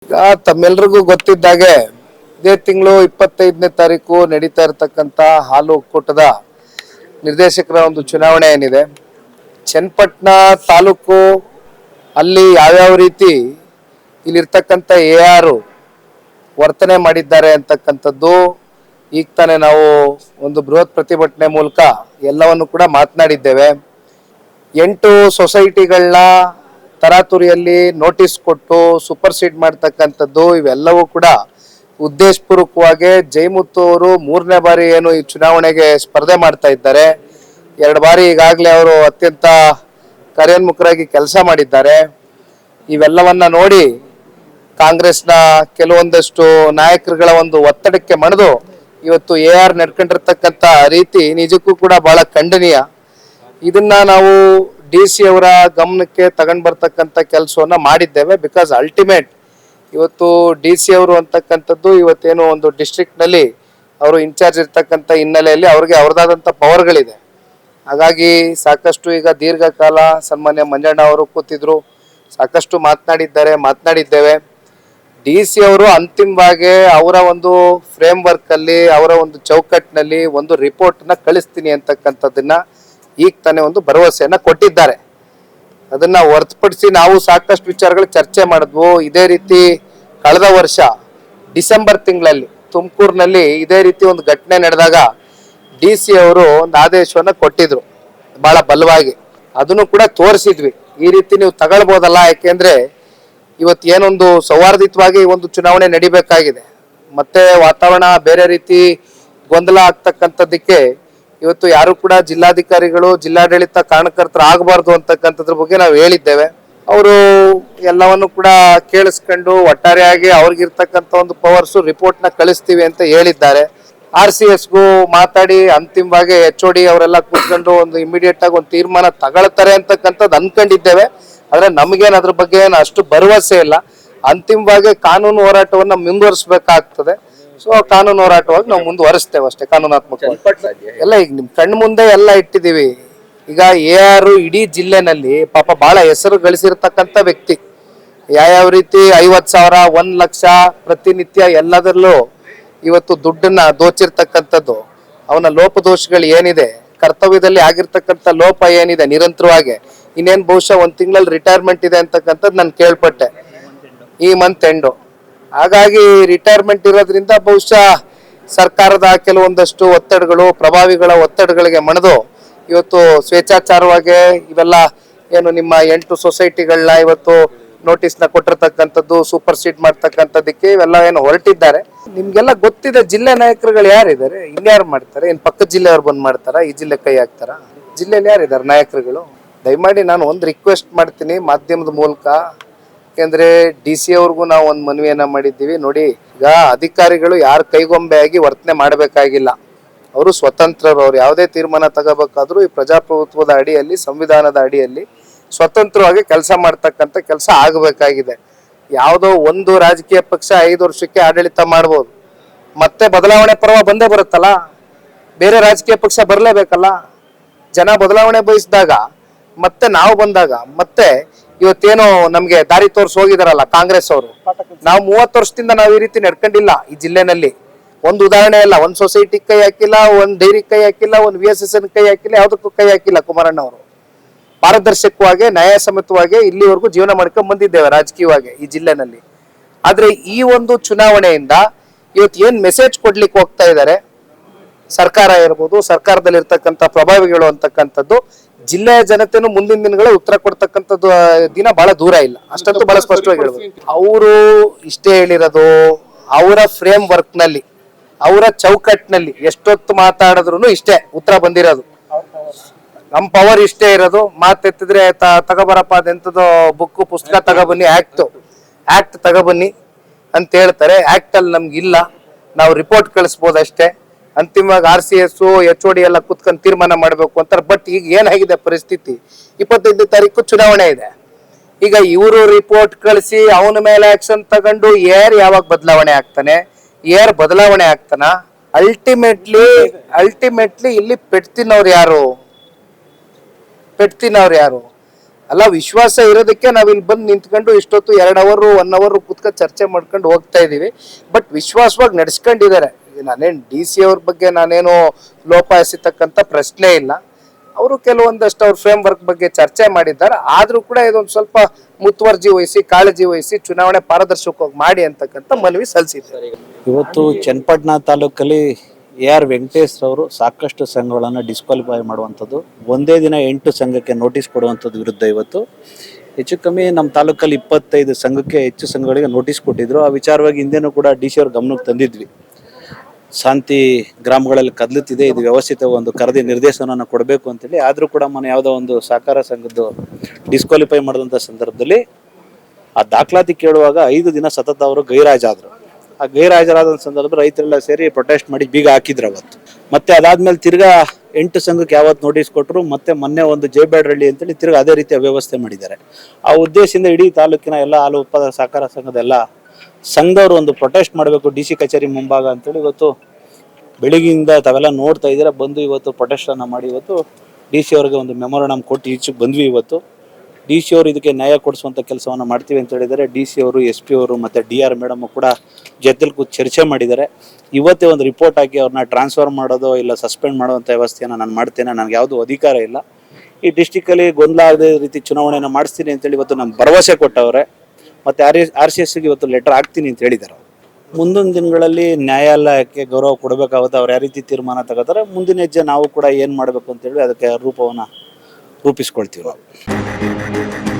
ಈಗ ತಮ್ಮೆಲ್ರಿಗೂ ಗೊತ್ತಿದ್ದಾಗೆ ಇದೇ ತಿಂಗಳು 25ನೇ ತಾರೀಕು ನಡೀತಾ ಇರತಕ್ಕಂತ ಹಾಲು ಒಕ್ಕೂಟದ ನಿರ್ದೇಶಕರ ಒಂದು ಚುನಾವಣೆ ಏನಿದೆ, ಚನ್ನಪಟ್ಟಣ ತಾಲೂಕು ಅಲ್ಲಿ ಯಾವ್ಯಾವ ರೀತಿ ಇಲ್ಲಿರ್ತಕ್ಕಂಥ AR ವರ್ತನೆ ಮಾಡಿದ್ದಾರೆ ಅಂತಕ್ಕಂಥದ್ದು ಈಗ ತಾನೇ ನಾವು ಒಂದು ಬೃಹತ್ ಪ್ರತಿಭಟನೆ ಮೂಲಕ ಎಲ್ಲವನ್ನು ಕೂಡ ಮಾತನಾಡಿದ್ದೇವೆ. 8 ಸೊಸೈಟಿಗಳನ್ನ ತರಾತುರಿಯಲ್ಲಿ ನೋಟಿಸ್ ಕೊಟ್ಟು ಸೂಪರ್ಸೀಡ್ ಮಾಡ್ತಕ್ಕಂಥದ್ದು ಇವೆಲ್ಲವೂ ಕೂಡ ಉದ್ದೇಶಪೂರ್ವಕವಾಗಿ ಜಯಮುತ್ತು ಅವರು 3ನೇ ಬಾರಿ ಏನು ಈ ಚುನಾವಣೆಗೆ ಸ್ಪರ್ಧೆ ಮಾಡ್ತಾ ಇದ್ದಾರೆ. 2 ಬಾರಿ ಈಗಾಗಲೇ ಅವರು ಅತ್ಯಂತ ಕಾರ್ಯೋನ್ಮುಖರಾಗಿ ಕೆಲಸ ಮಾಡಿದ್ದಾರೆ. ಇವೆಲ್ಲವನ್ನ ನೋಡಿ ಕಾಂಗ್ರೆಸ್ನ ಕೆಲವೊಂದಷ್ಟು ನಾಯಕರುಗಳ ಒಂದು ಒತ್ತಡಕ್ಕೆ ಮಣಿದು ಇವತ್ತು AR ನಡ್ಕೊಂಡಿರ್ತಕ್ಕಂಥ ರೀತಿ ನಿಜಕ್ಕೂ ಕೂಡ ಬಹಳ ಖಂಡನೀಯ. ಇದನ್ನ ನಾವು DC ಅವರ ಗಮನಕ್ಕೆ ತಗೊಂಡ್ ಬರ್ತಕ್ಕಂಥ ಕೆಲಸವನ್ನ ಮಾಡಿದ್ದೇವೆ. ಬಿಕಾಸ್ ಅಲ್ಟಿಮೇಟ್ ಇವತ್ತು DC ಅವರು ಅಂತಕ್ಕಂಥದ್ದು ಇವತ್ತೇನು ಒಂದು ಡಿಸ್ಟ್ರಿಕ್ಟ್ ನಲ್ಲಿ ಅವರು ಇನ್ಚಾರ್ಜ್ ಇರ್ತಕ್ಕಂಥ ಹಿನ್ನೆಲೆಯಲ್ಲಿ ಅವ್ರಿಗೆ ಅವ್ರದಾದಂಥ ಪವರ್ಗಳಿದೆ. ಹಾಗಾಗಿ ಸಾಕಷ್ಟು ಈಗ ದೀರ್ಘಕಾಲ ಸನ್ಮಾನ್ಯ ಮಂಜಣ್ಣ ಅವರು ಕೂತಿದ್ರು, ಸಾಕಷ್ಟು ಮಾತನಾಡಿದ್ದೇವೆ. DC ಅವರು ಅಂತಿಮವಾಗಿ ಅವರ ಒಂದು ಫ್ರೇಮ್ ವರ್ಕ್ ಅಲ್ಲಿ ಅವರ ಒಂದು ಚೌಕಟ್ಟಿನಲ್ಲಿ ಒಂದು ರಿಪೋರ್ಟ್ ನ ಕಳಿಸ್ತೀನಿ ಅಂತಕ್ಕಂಥದ್ದನ್ನ ಈಗ ತಾನೇ ಒಂದು ಭರವಸೆಯನ್ನ ಕೊಟ್ಟಿದ್ದಾರೆ. ಅದನ್ನ ಹೊರತುಪಡಿಸಿ ನಾವು ಸಾಕಷ್ಟು ವಿಚಾರಗಳು ಚರ್ಚೆ ಮಾಡಿದ್ವು. ಇದೇ ರೀತಿ ಕಳೆದ ವರ್ಷ ಡಿಸೆಂಬರ್ ತಿಂಗಳಲ್ಲಿ ತುಮಕೂರಿನಲ್ಲಿ ಇದೇ ರೀತಿ ಒಂದು ಘಟನೆ ನಡೆದಾಗ DC ಅವರು ಒಂದು ಆದೇಶವನ್ನ ಕೊಟ್ಟಿದ್ರು ಬಹಳ ಬಲವಾಗಿ. ಅದನ್ನು ಕೂಡ ತೋರಿಸಿದ್ವಿ, ಈ ರೀತಿ ನೀವು ತಗೊಳ್ಬೋದಲ್ಲ, ಯಾಕೆಂದ್ರೆ ಇವತ್ತು ಏನೊಂದು ಸೌಹಾರ್ದಿತವಾಗಿ ಒಂದು ಚುನಾವಣೆ ನಡಿಬೇಕಾಗಿದೆ. ಮತ್ತೆ ವಾತಾವರಣ ಬೇರೆ ರೀತಿ ಗೊಂದಲ ಆಗ್ತಕ್ಕಂಥದ್ದಕ್ಕೆ ಇವತ್ತು ಯಾರು ಕೂಡ ಜಿಲ್ಲಾಧಿಕಾರಿಗಳು ಜಿಲ್ಲಾಡಳಿತ ಕಾರಣಕರ್ತರು ಆಗಬಾರ್ದು ಅಂತಕ್ಕಂಥದ್ರ ಬಗ್ಗೆ ನಾವು ಹೇಳಿದ್ದೇವೆ. ಅವರು ಎಲ್ಲವನ್ನು ಕೂಡ ಕೇಳಿಸ್ಕೊಂಡು ಒಟ್ಟಾರೆಯಾಗಿ ಅವ್ರಿಗಿರ್ತಕ್ಕಂಥ ಒಂದು ಪವರ್ಸ್ ರಿಪೋರ್ಟ್ ನ ಕಳಿಸ್ತೀವಿ ಅಂತ ಹೇಳಿದ್ದಾರೆ. RCSಗೂ ಮಾತಾಡಿ ಅಂತಿಮವಾಗಿ HOD ಅವರೆಲ್ಲ ಕೂತ್ಕೊಂಡು ಒಂದು ಇಮಿಡಿಯೇಟ್ ಆಗಿ ಒಂದು ತೀರ್ಮಾನ ತಗೊಳ್ತಾರೆ ಅಂತಕ್ಕಂಥದ್ದು ಅನ್ಕೊಂಡಿದ್ದೇವೆ. ಆದ್ರೆ ನಮಗೇನು ಅದ್ರ ಬಗ್ಗೆ ಏನು ಅಷ್ಟು ಭರವಸೆ ಇಲ್ಲ. ಅಂತಿಮವಾಗಿ ಕಾನೂನು ಹೋರಾಟವನ್ನ ಮುಂದುವರಿಸಬೇಕಾಗ್ತದೆ. ಸೊ ಕಾನೂನು ಹೋರಾಟವಾಗಿ ನಾವು ಮುಂದುವರಿಸ್ತೇವೆ ಅಷ್ಟೇ, ಕಾನೂನಾತ್ಮಕವಾಗಿ ಎಲ್ಲ ಈಗ ನಿಮ್ ಕಣ್ಣು ಮುಂದೆ ಎಲ್ಲ ಇಟ್ಟಿದೀವಿ. ಈಗ AR ಇಡೀ ಜಿಲ್ಲೆನಲ್ಲಿ ಪಾಪ ಬಹಳ ಹೆಸರು ಗಳಿಸಿರ್ತಕ್ಕಂಥ ವ್ಯಕ್ತಿ. ಯಾವ ರೀತಿ 50,000 1 ಲಕ್ಷ ಪ್ರತಿನಿತ್ಯ ಎಲ್ಲದರಲ್ಲೂ ಇವತ್ತು ದುಡ್ಡನ್ನ ದೋಚಿರ್ತಕ್ಕಂಥದ್ದು, ಅವನ ಲೋಪದೋಷಗಳು ಏನಿದೆ, ಕರ್ತವ್ಯದಲ್ಲಿ ಆಗಿರ್ತಕ್ಕಂಥ ಲೋಪ ಏನಿದೆ ನಿರಂತರವಾಗಿ, ಇನ್ನೇನು ಬಹುಶಃ 1 ತಿಂಗಳಲ್ಲಿ ರಿಟೈರ್ಮೆಂಟ್ ಇದೆ ಅಂತಕ್ಕಂಥದ್ದು ನಾನು ಕೇಳ್ಪಟ್ಟೆ ಈ ಮಂತ್ ಎಂಡು. ಹಾಗಾಗಿ ರಿಟೈರ್ಮೆಂಟ್ ಇರೋದ್ರಿಂದ ಬಹುಶಃ ಸರ್ಕಾರದ ಕೆಲವೊಂದಷ್ಟು ಒತ್ತಡಗಳು, ಪ್ರಭಾವಿಗಳ ಒತ್ತಡಗಳಿಗೆ ಮಣಿದು ಇವತ್ತು ಸ್ವೇಚ್ಛಾಚಾರವಾಗಿ ಇವೆಲ್ಲ ಏನು ನಿಮ್ಮ 8 ಸೊಸೈಟಿಗಳನ್ನ ಇವತ್ತು ನೋಟಿಸ್ನ ಕೊಟ್ಟಿರ್ತಕ್ಕಂಥದ್ದು, ಸೂಪರ್ಸೀಡ್ ಮಾಡ್ತಕ್ಕಂಥದ್ದಕ್ಕೆ ಇವೆಲ್ಲ ಏನು ಹೊರಟಿದ್ದಾರೆ. ನಿಮ್ಗೆಲ್ಲ ಗೊತ್ತಿದೆ ಜಿಲ್ಲೆ ನಾಯಕರುಗಳು ಯಾರಿದ್ದಾರೆ, ಇನ್ಯಾರು ಮಾಡ್ತಾರೆ? ಏನ್ ಪಕ್ಕದ ಜಿಲ್ಲೆಯವ್ರು ಬಂದ್ ಮಾಡ್ತಾರ, ಈ ಜಿಲ್ಲೆ ಕೈ ಹಾಕ್ತಾರ? ಜಿಲ್ಲೆಯಲ್ಲಿ ಯಾರಿದ್ದಾರೆ ನಾಯಕರುಗಳು? ದಯಮಾಡಿ ನಾನು ಒಂದು ರಿಕ್ವೆಸ್ಟ್ ಮಾಡ್ತೀನಿ ಮಾಧ್ಯಮದ ಮೂಲಕ, ಯಾಕೆಂದ್ರೆ DC ಅವ್ರಿಗೂ ನಾವು ಒಂದು ಮನವಿಯನ್ನ ಮಾಡಿದ್ದೀವಿ. ನೋಡಿ, ಈಗ ಅಧಿಕಾರಿಗಳು ಯಾರ ಕೈಗೊಂಬೆಯಾಗಿ ವರ್ತನೆ ಮಾಡಬೇಕಾಗಿಲ್ಲ. ಅವರು ಸ್ವತಂತ್ರರು. ಅವ್ರು ಯಾವುದೇ ತೀರ್ಮಾನ ತಗೋಬೇಕಾದ್ರೂ ಈ ಪ್ರಜಾಪ್ರಭುತ್ವದ ಅಡಿಯಲ್ಲಿ, ಸಂವಿಧಾನದ ಅಡಿಯಲ್ಲಿ ಸ್ವತಂತ್ರವಾಗಿ ಕೆಲಸ ಮಾಡ್ತಕ್ಕಂಥ ಕೆಲಸ ಆಗಬೇಕಾಗಿದೆ. ಯಾವುದೋ ಒಂದು ರಾಜಕೀಯ ಪಕ್ಷ 5 ವರ್ಷಕ್ಕೆ ಆಡಳಿತ ಮಾಡ್ಬೋದು, ಮತ್ತೆ ಬದಲಾವಣೆ ಪರ್ವ ಬಂದೇ ಬರುತ್ತಲ್ಲ. ಬೇರೆ ರಾಜಕೀಯ ಪಕ್ಷ ಬರಲೇಬೇಕಲ್ಲ. ಜನ ಬದಲಾವಣೆ ಬಯಸಿದಾಗ ಮತ್ತೆ ನಾವು ಬಂದಾಗ ಮತ್ತೆ ಇವತ್ತೇನೋ ನಮ್ಗೆ ದಾರಿ ತೋರಿಸಿ ಹೋಗಿದಾರಲ್ಲ ಕಾಂಗ್ರೆಸ್ ಅವರು. ನಾವು 30 ವರ್ಷದಿಂದ ನಾವು ಈ ರೀತಿ ನಡ್ಕೊಂಡಿಲ್ಲ ಈ ಜಿಲ್ಲೆನಲ್ಲಿ. ಒಂದು ಉದಾಹರಣೆ ಇಲ್ಲ, ಒಂದು ಸೊಸೈಟಿ ಕೈ ಹಾಕಿಲ್ಲ, ಒಂದು ಡೈರಿ ಕೈ ಹಾಕಿಲ್ಲ, ಒಂದು VSSN ಕೈ ಹಾಕಿಲ್ಲ, ಯಾವುದಕ್ಕೂ ಕೈ ಹಾಕಿಲ್ಲ ಕುಮಾರಣ್ಣ ಅವರು. ಪಾರದರ್ಶಕವಾಗಿ ನ್ಯಾಯಸಮ್ಮತವಾಗಿ ಇಲ್ಲಿವರೆಗೂ ಜೀವನ ಮಾಡ್ಕೊಂಡ್ ಬಂದಿದ್ದೇವೆ ರಾಜಕೀಯವಾಗಿ ಈ ಜಿಲ್ಲೆನಲ್ಲಿ. ಆದ್ರೆ ಈ ಒಂದು ಚುನಾವಣೆಯಿಂದ ಇವತ್ತು ಏನ್ ಮೆಸೇಜ್ ಕೊಡ್ಲಿಕ್ಕೆ ಹೋಗ್ತಾ ಇದ್ದಾರೆ ಸರ್ಕಾರ ಇರ್ಬೋದು, ಸರ್ಕಾರದಲ್ಲಿ ಇರ್ತಕ್ಕಂಥ ಪ್ರಭಾವಿಗಳು ಅಂತಕ್ಕಂಥದ್ದು, ಜಿಲ್ಲೆಯ ಜನತೆನೂ ಮುಂದಿನ ದಿನಗಳೇ ಉತ್ತರ ಕೊಡ್ತಕ್ಕಂಥದ್ದು ದಿನ ಬಹಳ ದೂರ ಇಲ್ಲ. ಅಷ್ಟಂತೂ ಬಹಳ ಸ್ಪಷ್ಟವಾಗಿ ಹೇಳ್ಬೋದು. ಅವರು ಇಷ್ಟೇ ಹೇಳಿರೋದು, ಅವರ ಫ್ರೇಮ್ ವರ್ಕ್ ನಲ್ಲಿ, ಅವರ ಚೌಕಟ್ಟಿನಲ್ಲಿ ಎಷ್ಟೊತ್ತು ಮಾತಾಡಿದ್ರು ಇಷ್ಟೇ ಉತ್ತರ ಬಂದಿರೋದು. ನಮ್ ಪವರ್ ಇಷ್ಟೇ ಇರೋದು, ಮಾತೆತ್ತಿದ್ರೆ ತಗೋಬರಪ್ಪ ಅದೆಂತದೋ ಬುಕ್ ಪುಸ್ತಕ ತಗೊಬನ್ನಿ, ಆಕ್ಟ್ ತಗೊಬನ್ನಿ ಅಂತ ಹೇಳ್ತಾರೆ. ಆಕ್ಟ್ ಅಲ್ಲಿ ನಮ್ಗಿಲ್ಲ, ನಾವು ರಿಪೋರ್ಟ್ ಕಳಿಸ್ಬೋದು ಅಷ್ಟೇ. ಅಂತಿಮವಾಗಿ RCS HOD ಎಲ್ಲ ಕುತ್ಕೊಂಡು ತೀರ್ಮಾನ ಮಾಡ್ಬೇಕು ಅಂತಾರೆ. ಬಟ್ ಈಗ ಏನಾಗಿದೆ ಪರಿಸ್ಥಿತಿ, 25ನೇ ತಾರೀಕು ಚುನಾವಣೆ ಇದೆ. ಈಗ ಇವರು ರಿಪೋರ್ಟ್ ಕಳಿಸಿ ಅವನ ಮೇಲೆ ಆಕ್ಷನ್ ತಗೊಂಡು AR ಯಾವಾಗ ಬದಲಾವಣೆ ಆಗ್ತಾನೆ, AR ಬದಲಾವಣೆ ಆಗ್ತಾನ? ಅಲ್ಟಿಮೇಟ್ಲಿ ಇಲ್ಲಿ ಪೆಟ್ಟು ತಿನ್ನೋರು ಯಾರು? ಅಲ್ಲ, ವಿಶ್ವಾಸ ಇರೋದಕ್ಕೆ ನಾವಿಲ್ಲಿ ಬಂದು ನಿಂತ್ಕೊಂಡು ಇಷ್ಟೊತ್ತು 2 ಅವರ್ 1 ಅವರ್ ಕೂತ್ಕೊಂಡು ಚರ್ಚೆ ಮಾಡ್ಕೊಂಡು ಹೋಗ್ತಾ ಇದೀವಿ. ಬಟ್ ವಿಶ್ವಾಸವಾಗಿ ನಡೆಸ್ಕೊಂಡಿದ್ದಾರೆ. ನಾನೇನು DC ಅವ್ರ ಬಗ್ಗೆ ನಾನೇನು ಲೋಪ ಎಸಿತಕ್ಕಂಥ ಪ್ರಶ್ನೆ ಇಲ್ಲ. ಅವರು ಕೆಲವೊಂದಷ್ಟು ಅವ್ರ ಫ್ರೇಮ್ ವರ್ಕ್ ಬಗ್ಗೆ ಚರ್ಚೆ ಮಾಡಿದ್ದಾರೆ. ಆದ್ರೂ ಕೂಡ ಇದೊಂದು ಸ್ವಲ್ಪ ಮುತುವರ್ಜಿ ವಹಿಸಿ, ಕಾಳಜಿ ವಹಿಸಿ ಚುನಾವಣೆ ಪಾರದರ್ಶಕವಾಗಿ ಮಾಡಿ ಅಂತಕ್ಕಂಥ ಮನವಿ ಸಲ್ಲಿಸಿದ್ದಾರೆ. ಇವತ್ತು ಚನ್ನಪಟ್ಟಣ ತಾಲೂಕಲ್ಲಿ AR ವೆಂಕಟೇಶ್ ಅವರು ಸಾಕಷ್ಟು ಸಂಘಗಳನ್ನು ಡಿಸ್ಕ್ವಾಲಿಫೈ ಮಾಡುವಂಥದ್ದು, ಒಂದೇ ದಿನ 8 ಸಂಘಕ್ಕೆ ನೋಟಿಸ್ ಕೊಡುವಂಥದ್ದು ವಿರುದ್ಧ ಇವತ್ತು ಹೆಚ್ಚು ಕಮ್ಮಿ ನಮ್ಮ ತಾಲೂಕಲ್ಲಿ 25 ಸಂಘಕ್ಕೆ ಹೆಚ್ಚು ಸಂಘಗಳಿಗೆ ನೋಟಿಸ್ ಕೊಟ್ಟಿದ್ರು. ಆ ವಿಚಾರವಾಗಿ ಹಿಂದೆನೂ ಕೂಡ DC ಅವ್ರ ಗಮನಕ್ಕೆ ತಂದಿದ್ವಿ. ಶಾಂತಿ ಗ್ರಾಮಗಳಲ್ಲಿ ಕದಲುತ್ತಿದೆ, ಇದು ವ್ಯವಸ್ಥಿತ ಒಂದು ಕರದಿ ನಿರ್ದೇಶನವನ್ನು ಕೊಡಬೇಕು ಅಂತೇಳಿ. ಆದರೂ ಕೂಡ ಯಾವುದೋ ಒಂದು ಸಹಕಾರ ಸಂಘದ್ದು ಡಿಸ್ಕ್ವಾಲಿಫೈ ಮಾಡಿದಂಥ ಸಂದರ್ಭದಲ್ಲಿ ಆ ದಾಖಲಾತಿ ಕೇಳುವಾಗ 5 ದಿನ ಸತತ ಅವರು ಗೈರಾಜಾದರು. ಆ ಗೈರಾಜರಾದ ಸಂದರ್ಭ ರೈತರೆಲ್ಲ ಸೇರಿ ಪ್ರೊಟೆಸ್ಟ್ ಮಾಡಿ ಬೀಗ ಹಾಕಿದ್ರು ಅವತ್ತು. ಮತ್ತೆ ಅದಾದ್ಮೇಲೆ ತಿರ್ಗಾ 8 ಸಂಘಕ್ಕೆ ಯಾವತ್ತು ನೋಟಿಸ್ ಕೊಟ್ಟರು. ಮತ್ತೆ ಮೊನ್ನೆ ಒಂದು ಜೇಬೇಡ್ರಳ್ಳಿ ಅಂತೇಳಿ ತಿರ್ಗಾ ಅದೇ ರೀತಿಯ ವ್ಯವಸ್ಥೆ ಮಾಡಿದ್ದಾರೆ. ಆ ಉದ್ದೇಶದಿಂದ ಇಡೀ ತಾಲೂಕಿನ ಎಲ್ಲ ಹಾಲು ಉತ್ಪಾದಕ ಸಹಕಾರ ಸಂಘದ ಎಲ್ಲ ಸಂಘದವರು ಒಂದು ಪ್ರೊಟೆಸ್ಟ್ ಮಾಡಬೇಕು DC ಕಚೇರಿ ಮುಂಭಾಗ ಅಂತೇಳಿ ಇವತ್ತು ಬೆಳಿಗ್ಗೆಯಿಂದ ತಾವೆಲ್ಲ ನೋಡ್ತಾ ಇದ್ದೀರಾ. ಬಂದು ಇವತ್ತು ಪ್ರೊಟೆಸ್ಟ್ ಅನ್ನ ಮಾಡಿ ಇವತ್ತು DC ಅವ್ರಿಗೆ ಒಂದು ಮೆಮೊರಂಡಮ್ ಕೊಟ್ಟು ಈಚೆಗೆ ಬಂದ್ವಿ. ಇವತ್ತು DC ಅವರು ಇದಕ್ಕೆ ನ್ಯಾಯ ಕೊಡಿಸುವಂತ ಕೆಲಸವನ್ನ ಮಾಡ್ತೀವಿ ಅಂತ ಹೇಳಿದ್ದಾರೆ. DC ಅವರು, SP ಅವರು ಮತ್ತೆ DR ಮೇಡಮ್ ಕೂಡ ಜೊತೆಲಿ ಕೂತು ಚರ್ಚೆ ಮಾಡಿದ್ದಾರೆ. ಇವತ್ತೇ ಒಂದು ರಿಪೋರ್ಟ್ ಹಾಕಿ ಅವ್ರನ್ನ ಟ್ರಾನ್ಸ್ಫರ್ ಮಾಡೋದು ಇಲ್ಲ ಸಸ್ಪೆಂಡ್ ಮಾಡುವಂಥ ವ್ಯವಸ್ಥೆಯನ್ನು ನಾನು ಮಾಡ್ತೇನೆ, ನನಗೆ ಯಾವುದೂ ಅಧಿಕಾರ ಇಲ್ಲ. ಈ ಡಿಸ್ಟಿಕಲ್ಲಿ ಗೊಂದಲ ಆಗದೆ ರೀತಿ ಚುನಾವಣೆಯನ್ನು ಮಾಡಿಸ್ತೀನಿ ಅಂತೇಳಿ ಇವತ್ತು ನಮ್ಗೆ ಭರವಸೆ ಕೊಟ್ಟವ್ರೆ. ಮತ್ತು RCSಗೆ ಇವತ್ತು ಲೆಟರ್ ಹಾಕ್ತೀನಿ ಅಂತ ಹೇಳಿದ್ದಾರೆ. ಮುಂದಿನ ದಿನಗಳಲ್ಲಿ ನ್ಯಾಯಾಲಯಕ್ಕೆ ಗೌರವ ಕೊಡಬೇಕಾಗುತ್ತೆ. ಅವ್ರು ಯಾವ ರೀತಿ ತೀರ್ಮಾನ ತಗೋತಾರೆ, ಮುಂದಿನ ಹೆಜ್ಜೆ ನಾವು ಕೂಡ ಏನು ಮಾಡಬೇಕು ಅಂತೇಳಿ ಅದಕ್ಕೆ ರೂಪವನ್ನು ರೂಪಿಸ್ಕೊಳ್ತೀವಿ ನಾವು.